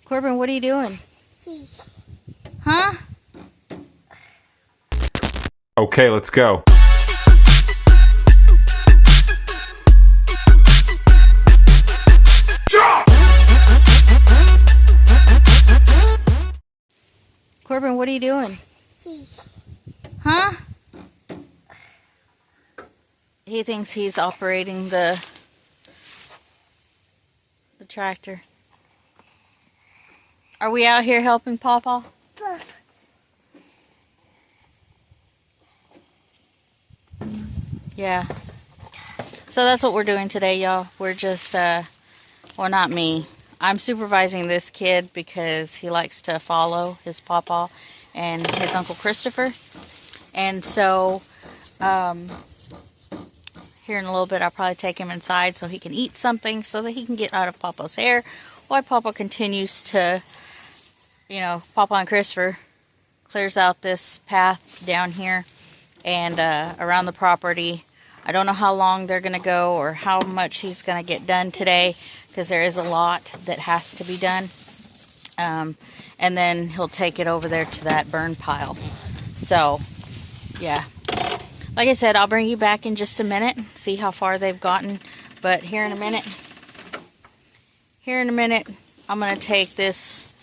Corbyn, what are you doing? Huh? Okay, let's go. Corbyn, what are you doing? Huh? He thinks he's operating the tractor. Are we out here helping Pawpaw? Yeah. So that's what we're doing today, y'all. We're just, well, not me. I'm supervising this kid because he likes to follow his Pawpaw and his Uncle Christopher. And so, here in a little bit, I'll probably take him inside so he can eat something so that he can get out of Pawpaw's hair while Pawpaw continues to, you know, Pawpaw and Christopher clears out this path down here and around the property. I don't know how long they're going to go or how much he's going to get done today because there is a lot that has to be done. And then he'll take it over there to that burn pile. So, yeah. Like I said, I'll bring you back in just a minute, see how far they've gotten. But here in a minute, I'm going to take this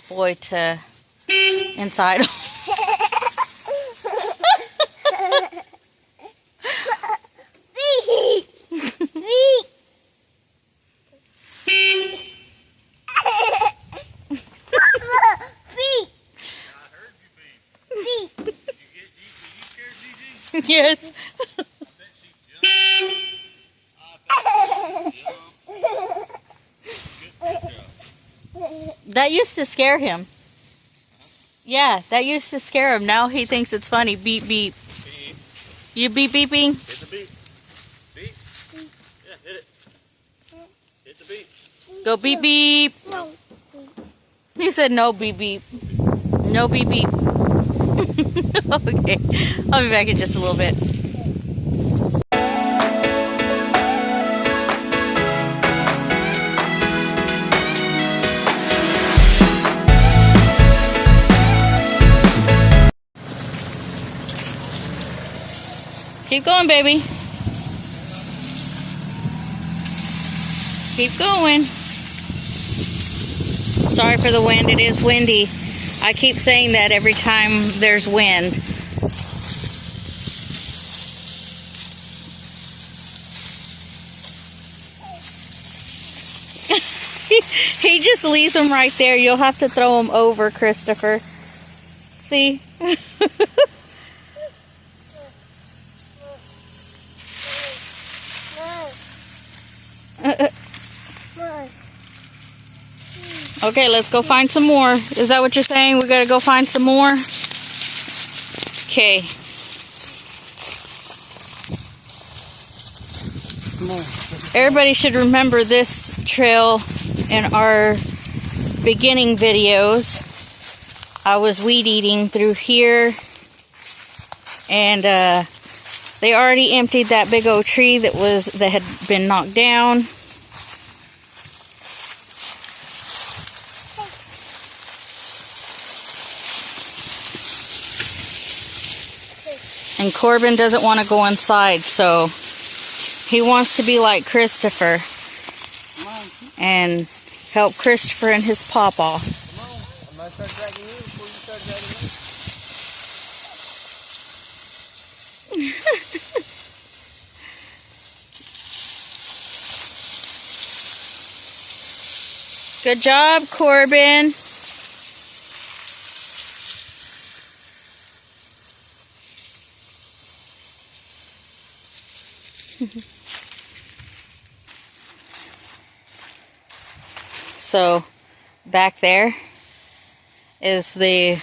boy to inside. Yes. That used to scare him. Yeah, that used to scare him. Now he thinks it's funny. Beep, beep. Beep. You beep, beeping? Hit the beep. Beep. Yeah, hit it. Hit the beep. Go beep, beep. No. He said no beep, beep. No beep, beep. Okay, I'll be back in just a little bit. Keep going, baby. Keep going. Sorry for the wind. It is windy. I keep saying that every time there's wind. He just leaves them right there. You'll have to throw them over, Christopher. See? Okay, let's go find some more. Is that what you're saying? We gotta go find some more? Okay. Everybody should remember this trail in our beginning videos. I was weed eating through here, and they already emptied that big old tree that had been knocked down. And Corbyn doesn't want to go inside, so he wants to be like Christopher and help Christopher and his pawpaw. Come on. I'm going to start dragging you before you start dragging me. Good job, Corbyn. So back there is the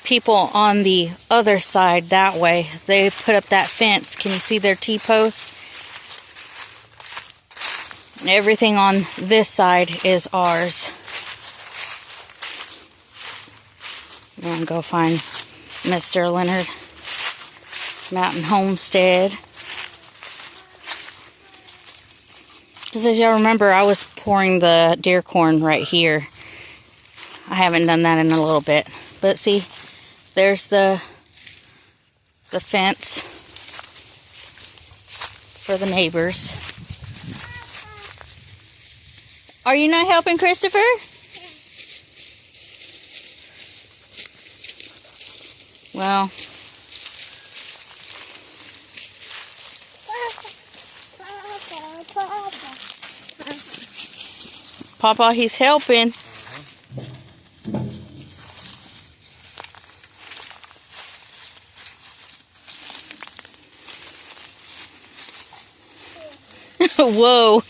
people on the other side that way. They put up that fence. Can you see their T-post? And everything on this side is ours. I'm going to go find Mr. Leonard Mountain Homestead. Because as y'all remember, I was pouring the deer corn right here. I haven't done that in a little bit. But see, there's the fence for the neighbors. Are you not helping, Christopher? Well, Papa, he's helping. Whoa.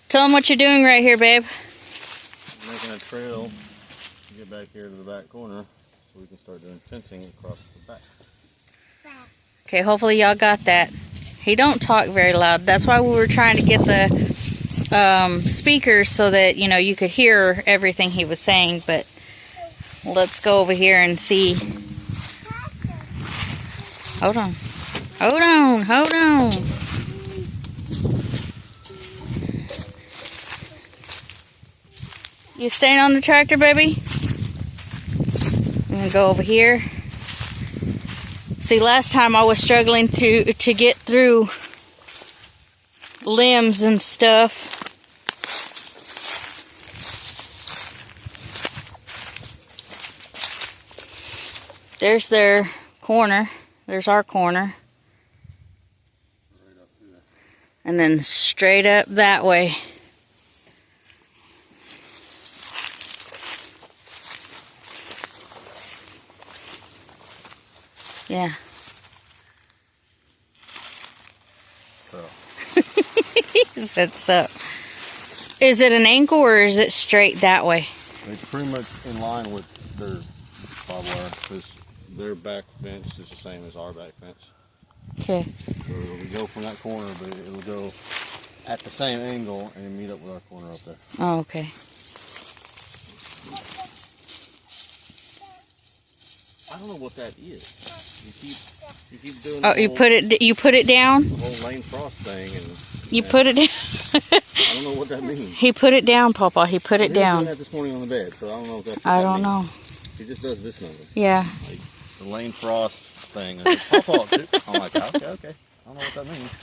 Tell him what you're doing right here, babe. Making a trail to get back here to the back corner so we can start doing fencing across the back. Okay, hopefully y'all got that. He don't talk very loud. That's why we were trying to get the speakers so that, you know, you could hear everything he was saying. But let's go over here and see. Hold on. Hold on. Hold on. You staying on the tractor, baby? I'm gonna go over here. See, last time I was struggling to get through limbs and stuff. There's their corner. There's our corner. And then straight up that way. Yeah. So. He said so. Is it an ankle or is it straight that way? It's pretty much in line with their barbed wire because their back fence is the same as our back fence. Okay. So it'll go from that corner, but it'll go at the same angle and meet up with our corner up there. Oh, okay. I don't know what that is. You keep doing. Oh, you put it down. The whole lane frost thing, and You put it down. I don't know what that means. He put it down, Papa. He put it He was down. doing that this morning on the bed, so I don't know if that's. What I that don't means. know. He just does this number. Yeah. Like the lane frost thing. And Papa, I'm like, okay. I don't know what that means.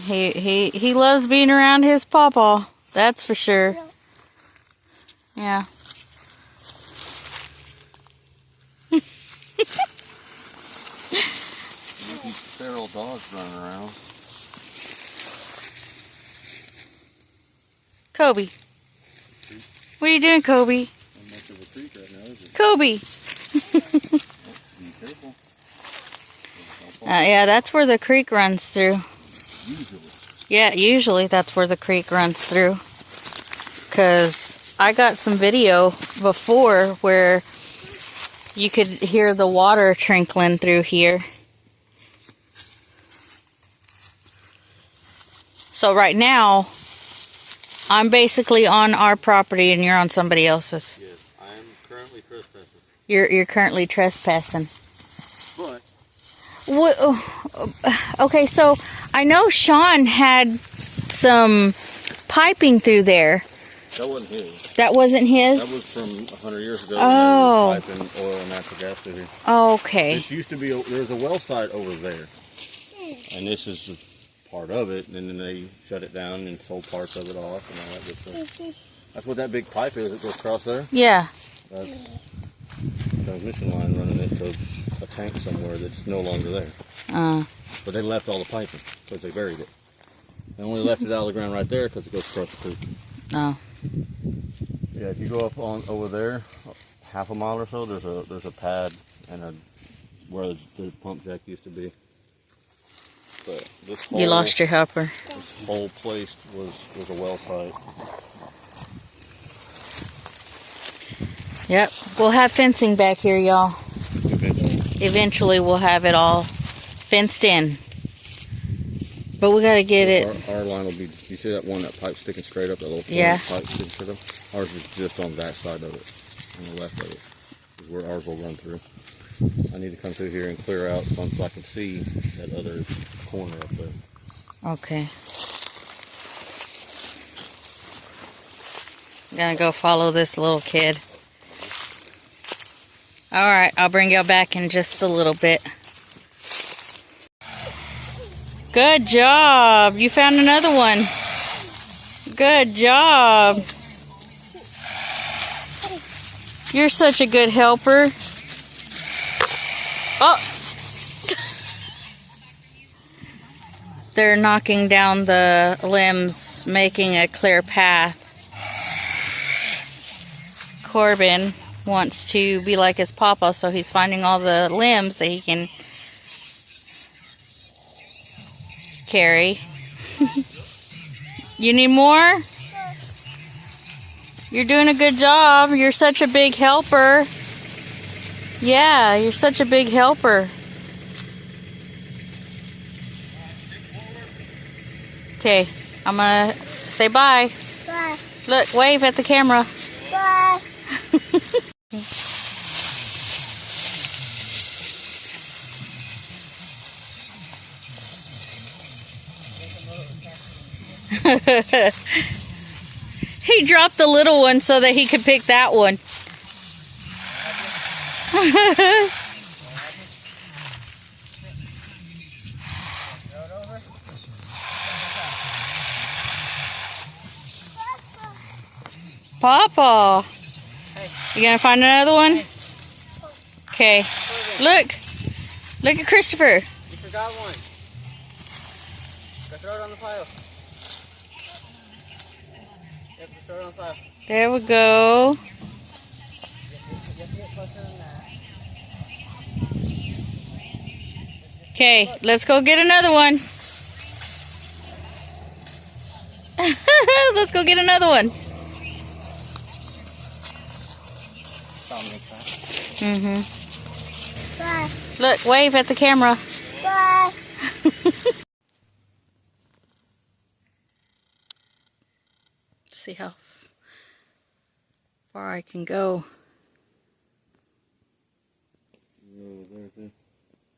Okay. He loves being around his Papa. That's for sure. Yeah. These feral dogs running around. Kobe. What are you doing, Kobe? Not much of a creek right now, is it? Kobe. Be careful. Yeah, that's where the creek runs through. Usually. Yeah, usually that's where the creek runs through. 'Cause I got some video before where you could hear the water trickling through here. So right now, I'm basically on our property and you're on somebody else's. Yes, I am currently trespassing. You're currently trespassing. But Okay, so I know Sean had some piping through there. that wasn't his. That wasn't his? That was from 100 years ago. Oh. When they were piping oil and natural gas through here. Okay. This used to be, there's a well site over there. And this is just part of it. And then they shut it down and sold parts of it off and all that good stuff. That's what that big pipe is that goes across there. Yeah. That's a transmission line running into a tank somewhere that's no longer there. But they left all the piping because they buried it. They only left it out of the ground right there because it goes across the creek. Oh. Yeah, if you go up on over there, half a mile or so, there's a pad and where the pump jack used to be. But this whole, You lost your helper. This whole place was a well site. Yep. We'll have fencing back here, y'all. Eventually. Eventually we'll have it all fenced in. But we gotta get it. Our line will be, you see that one, that pipe sticking straight up, that little Yeah. pipe sticking straight up? Ours is just on that side of it, on the left of it, is where ours will run through. I need to come through here and clear out so I can see that other corner up there. Okay. I'm gonna go follow this little kid. Alright, I'll bring you back in just a little bit. Good job! You found another one. Good job. You're such a good helper. Oh! They're knocking down the limbs, making a clear path. Corbyn wants to be like his papa, so he's finding all the limbs that he can carry. You need more? You're doing a good job. You're such a big helper. Yeah, you're such a big helper. Okay, I'm gonna say bye. Bye. Look, wave at the camera. Bye. He dropped the little one so that he could pick that one. Papa, you gonna find another one? Okay, look at Christopher. You forgot one. Go throw it on the pile. Yep, throw it on the pile. There we go. Okay, let's go get another one. Let's go get another one. Bye. Look, wave at the camera. Bye. See how far I can go.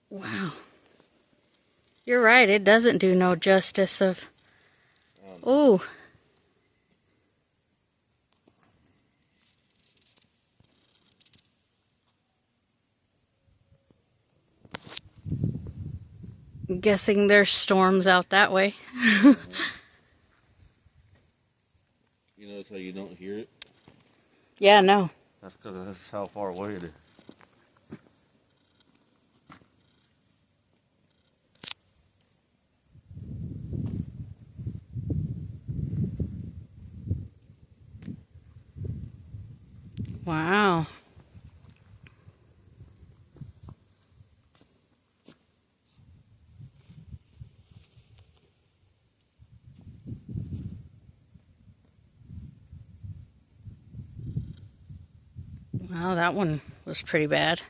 Wow. You're right, it doesn't do no justice of... Ooh. I'm guessing there's storms out that way. You notice how you don't hear it? Yeah, no. That's because that's how far away it is. Wow. Wow, that one was pretty bad.